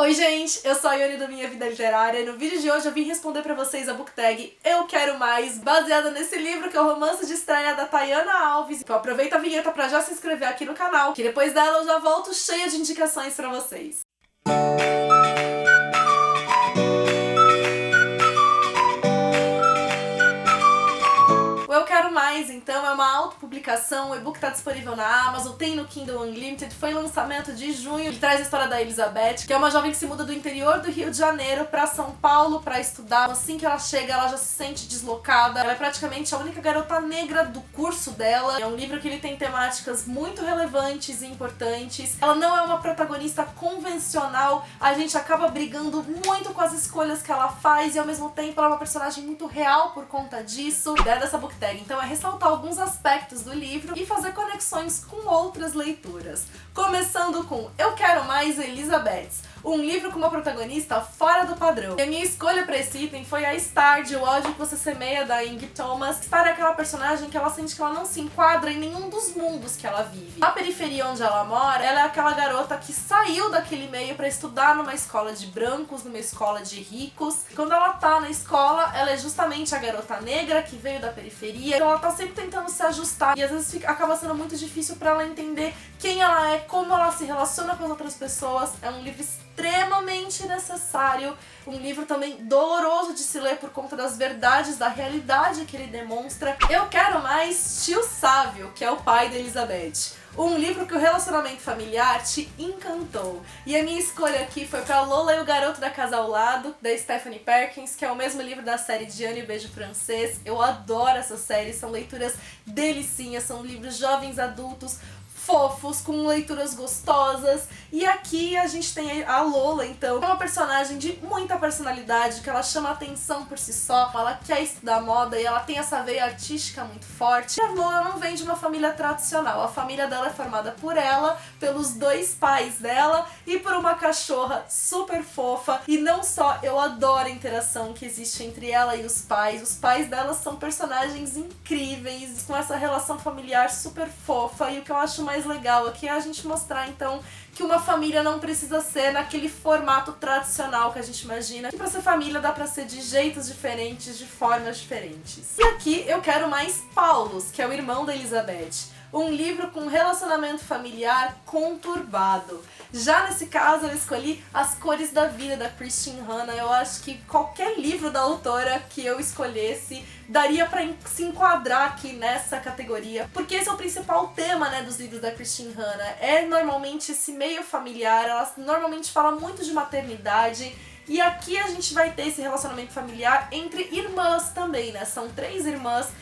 Oi gente, eu sou a Ione do Minha Vida Literária e no vídeo de hoje eu vim responder pra vocês a book tag Eu Quero Mais, baseada nesse livro que é o romance de estreia da Tayana Alves. Então aproveita a vinheta pra já se inscrever aqui no canal, que depois dela eu já volto cheia de indicações pra vocês. Eu Quero Mais, então, é uma autopublicação, o e-book tá disponível na Amazon, tem no Kindle Unlimited, foi lançamento de junho. Ele traz a história da Elizabeth, que é uma jovem que se muda do interior do Rio de Janeiro pra São Paulo pra estudar. Assim que ela chega, ela já se sente deslocada. Ela é praticamente a única garota negra do curso dela. É um livro que ele tem temáticas muito relevantes e importantes. Ela não é uma protagonista convencional, a gente acaba brigando muito com as escolhas que ela faz e ao mesmo tempo ela é uma personagem muito real por conta disso. A ideia dessa book tag, então, é ressaltar alguns aspectos do livro e fazer conexões com outras leituras. Começando com Eu Quero Mais, Elizabeth, um livro com uma protagonista fora do padrão. E a minha escolha para esse item foi a Star, de O Ódio que Você Semeia, da Ing Thomas. Star é aquela personagem que ela sente que ela não se enquadra em nenhum dos mundos que ela vive. Na periferia onde ela mora, ela é aquela garota que saiu daquele meio para estudar numa escola de brancos, numa escola de ricos. Quando ela tá na escola, ela é justamente a garota negra que veio da periferia. Então ela tá sempre tentando se ajustar e às vezes acaba sendo muito difícil para ela entender quem ela é, como ela se relaciona com as outras pessoas. É um livro extremamente necessário, um livro também doloroso de se ler por conta das verdades da realidade que ele demonstra. Eu Quero Mais, Tio Sávio, que é o pai da Elizabeth. Um livro que o relacionamento familiar te encantou. E a minha escolha aqui foi pra Lola e o Garoto da Casa ao Lado, da Stephanie Perkins, que é o mesmo livro da série Diane e o Beijo Francês. Eu adoro essa série, são leituras delicinhas, são livros jovens adultos, fofos, com leituras gostosas. E aqui a gente tem a Lola, então, que é uma personagem de muita personalidade, que ela chama atenção por si só, ela quer estudar moda e ela tem essa veia artística muito forte. E a Lola não vem de uma família tradicional, a família dela é formada por ela, pelos dois pais dela e por uma cachorra super fofa. E não só, eu adoro a interação que existe entre ela e os pais dela são personagens incríveis, com essa relação familiar super fofa. E o que eu acho mais legal aqui é a gente mostrar, então, que uma família não precisa ser naquele formato tradicional que a gente imagina, que pra ser família dá pra ser de jeitos diferentes, de formas diferentes. E aqui eu quero mais Paulus, que é o irmão da Elizabeth. Um livro com relacionamento familiar conturbado. Já nesse caso eu escolhi As Cores da Vida, da Christine Hanna. Eu acho que qualquer livro da autora que eu escolhesse daria pra se enquadrar aqui nessa categoria, porque esse é o principal tema, né, dos livros da Christine Hanna. É normalmente esse meio familiar, ela normalmente fala muito de maternidade. E aqui a gente vai ter esse relacionamento familiar entre irmãs também, né? São três irmãs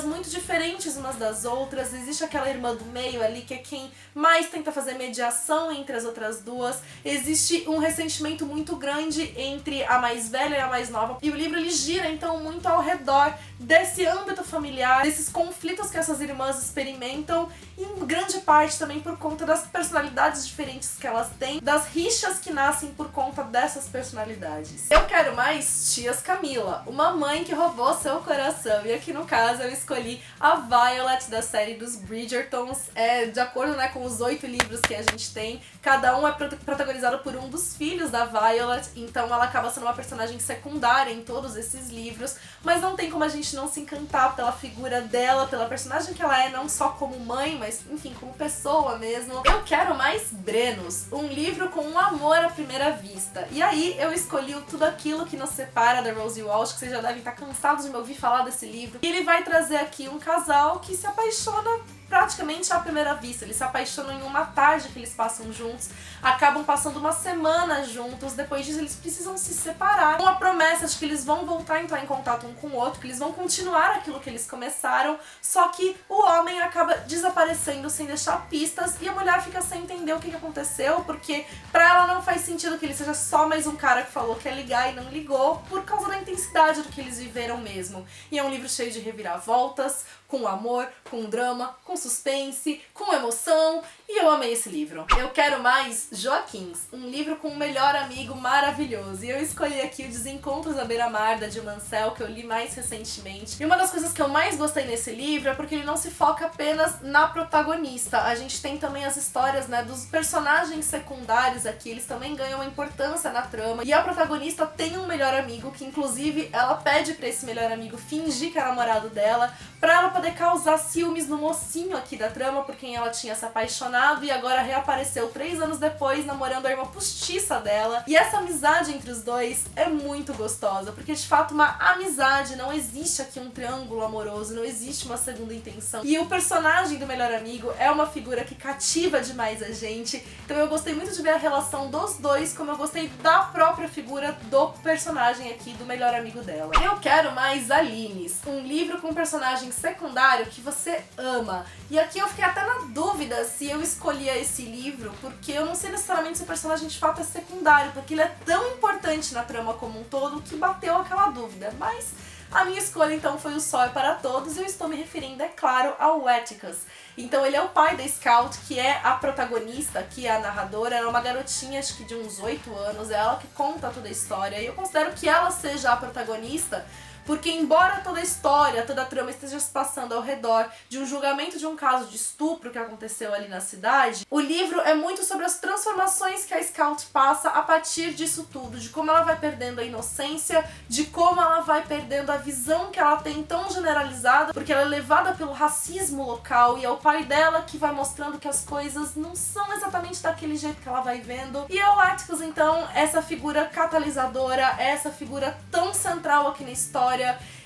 muito diferentes umas das outras. Existe aquela irmã do meio ali que é quem mais tenta fazer mediação entre as outras duas. Existe um ressentimento muito grande entre a mais velha e a mais nova. E o livro ele gira então muito ao redor desse âmbito familiar, desses conflitos que essas irmãs experimentam, e em grande parte também por conta das personalidades diferentes que elas têm, das rixas que nascem por conta dessas personalidades. Eu Quero Mais, Tias Camila, uma mãe que roubou seu coração. E aqui no caso eu escolhi a Violet da série dos Bridgertons. De acordo, né, com os 8 livros que a gente tem, cada um é protagonizado por um dos filhos da Violet, então ela acaba sendo uma personagem secundária em todos esses livros, mas não tem como a gente não se encantar pela figura dela, pela personagem que ela é, não só como mãe, mas enfim, como pessoa mesmo. Eu Quero Mais Brenos, um livro com um amor à primeira vista. E aí eu escolhi o Tudo Aquilo que Nos Separa, da Rosie Walsh, que vocês já devem estar cansados de me ouvir falar desse livro. E ele vai trazer aqui um casal que se apaixona praticamente à primeira vista. Eles se apaixonam em uma tarde que eles passam juntos, acabam passando uma semana juntos, depois disso eles precisam se separar, com a promessa de que eles vão voltar a entrar em contato um com o outro, que eles vão continuar aquilo que eles começaram, só que o homem acaba desaparecendo sem deixar pistas e a mulher fica sem entender o que aconteceu, porque pra ela não faz sentido que ele seja só mais um cara que falou que ia ligar e não ligou, por causa da intensidade do que eles viveram mesmo. E é um livro cheio de reviravoltas, com amor, com drama, com suspense, com emoção. E eu amei esse livro. Eu Quero Mais, Joaquins, um livro com um melhor amigo maravilhoso. E eu escolhi aqui o Desencontros à Beira-Mar, da Jill Mansell, que eu li mais recentemente. E uma das coisas que eu mais gostei nesse livro é porque ele não se foca apenas na protagonista. A gente tem também as histórias, né, dos personagens secundários aqui, eles também ganham uma importância na trama. E a protagonista tem um melhor amigo, que inclusive ela pede pra esse melhor amigo fingir que é namorado dela, pra ela poder causar ciúmes no mocinho aqui da trama, por quem ela tinha se apaixonado e agora reapareceu 3 anos depois namorando a irmã postiça dela. E essa amizade entre os dois é muito gostosa, porque de fato uma amizade, não existe aqui um triângulo amoroso, não existe uma segunda intenção. E o personagem do melhor amigo é uma figura que cativa demais a gente, então eu gostei muito de ver a relação dos dois, como eu gostei da própria figura do personagem aqui, do melhor amigo dela. Eu Quero Mais, Alines, um livro com um personagem secundário que você ama. E aqui eu fiquei até na dúvida se eu escolhia esse livro, porque eu não sei necessariamente se o personagem de fato é secundário, porque ele é tão importante na trama como um todo que bateu aquela dúvida. Mas a minha escolha então foi O Sol é para Todos, e eu estou me referindo, é claro, ao Atticus. Então ele é o pai da Scout, que é a protagonista, que é a narradora. Ela é uma garotinha, acho que de uns 8 anos, é ela que conta toda a história, e eu considero que ela seja a protagonista, porque embora toda a história, toda a trama esteja se passando ao redor de um julgamento de um caso de estupro que aconteceu ali na cidade, o livro é muito sobre as transformações que a Scout passa a partir disso tudo, de como ela vai perdendo a inocência, de como ela vai perdendo a visão que ela tem tão generalizada, porque ela é levada pelo racismo local, e é o pai dela que vai mostrando que as coisas não são exatamente daquele jeito que ela vai vendo. E é o Atticus, então, essa figura catalisadora, essa figura tão central aqui na história.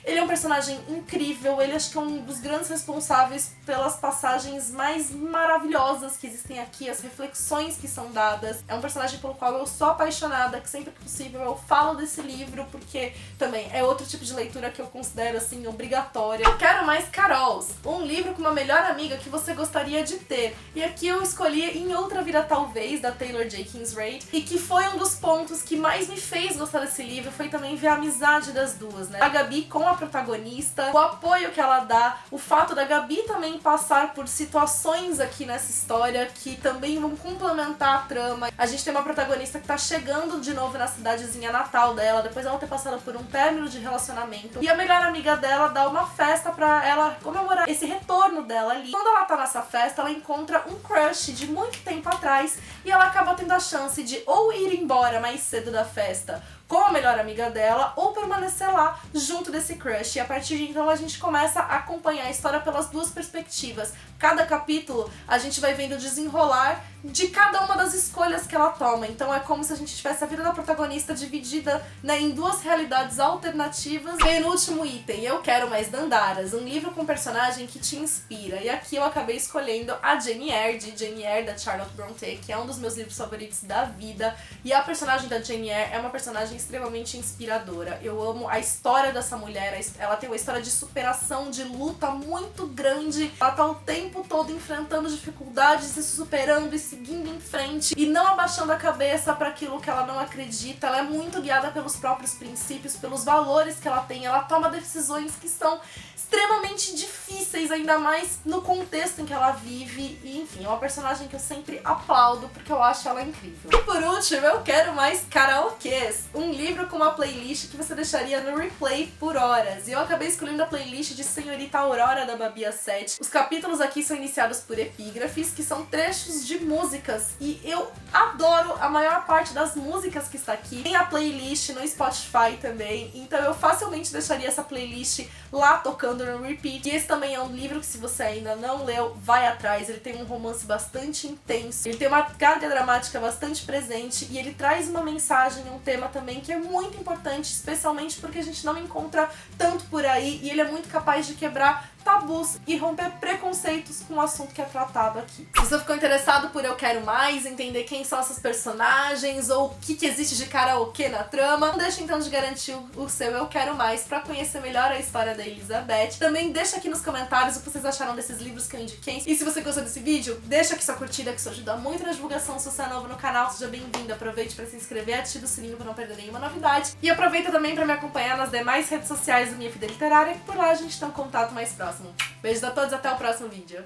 Ele é um personagem incrível, ele acho que é um dos grandes responsáveis pelas passagens mais maravilhosas que existem aqui, as reflexões que são dadas. É um personagem pelo qual eu sou apaixonada, que sempre que possível eu falo desse livro, porque também é outro tipo de leitura que eu considero, assim, obrigatória. Eu Quero Mais, Carols, um livro com uma melhor amiga que você gostaria de ter. E aqui eu escolhi Em Outra Vida Talvez, da Taylor Jenkins Reid, e que foi um dos pontos que mais me fez gostar desse livro, foi também ver a amizade das duas, né? A Gabi com a protagonista, o apoio que ela dá, o fato da Gabi também passar por situações aqui nessa história que também vão complementar a trama. A gente tem uma protagonista que tá chegando de novo na cidadezinha natal dela, depois ela ter passado por um término de relacionamento, e a melhor amiga dela dá uma festa pra ela comemorar esse retorno dela ali. Quando ela tá nessa festa, ela encontra um crush de muito tempo atrás, e ela acaba tendo a chance de ou ir embora mais cedo da festa com a melhor amiga dela, ou permanecer lá junto desse crush. E a partir de então a gente começa a acompanhar a história pelas duas perspectivas. Cada capítulo a gente vai vendo o desenrolar de cada uma das escolhas que ela toma. Então é como se a gente tivesse a vida da protagonista dividida, né, em duas realidades alternativas. Penúltimo item, Eu Quero Mais, Dandaras, um livro com personagem que te inspira. E aqui eu acabei escolhendo a Jane Eyre, de Jane Eyre, da Charlotte Brontë, que é um dos meus livros favoritos da vida. E a personagem da Jane Eyre é uma personagem extremamente inspiradora. Eu amo a história dessa mulher, ela tem uma história de superação, de luta muito grande. Ela tá o tempo todo enfrentando dificuldades, se superando e seguindo em frente e não abaixando a cabeça para aquilo que ela não acredita. Ela é muito guiada pelos próprios princípios, pelos valores que ela tem. Ela toma decisões que são extremamente difíceis, ainda mais no contexto em que ela vive. E enfim, é uma personagem que eu sempre aplaudo porque eu acho ela incrível. E por último, Eu Quero Mais, Karaokês, um livro com uma playlist que você deixaria no replay por horas. E eu acabei escolhendo a playlist de Senhorita Aurora, da Babi Asset. Os capítulos aqui são iniciados por epígrafes, que são trechos de músicas, e eu adoro a maior parte das músicas que está aqui. Tem a playlist no Spotify também, então eu facilmente deixaria essa playlist lá tocando no repeat. E esse também é um livro que, se você ainda não leu, vai atrás. Ele tem um romance bastante intenso, ele tem uma carga dramática bastante presente, e ele traz uma mensagem, um tema também que é muito importante, especialmente porque a gente não encontra tanto por aí, e ele é muito capaz de quebrar tabus e romper preconceitos com o assunto que é tratado aqui. Se você ficou interessado por Eu Quero Mais, entender quem são essas personagens ou o que existe de karaokê na trama, não deixe então de garantir o seu Eu Quero Mais para conhecer melhor a história da Elizabeth. Também deixa aqui nos comentários o que vocês acharam desses livros que eu indiquei. E se você gostou desse vídeo, deixa aqui sua curtida, que isso ajuda muito na divulgação. Se você é novo no canal, seja bem-vindo. Aproveite para se inscrever, ative o sininho para não perder nenhuma novidade. E aproveita também para me acompanhar nas demais redes sociais do Minha Vida Literária, que por lá a gente tem um contato mais próximo. Beijos a todos, até o próximo vídeo.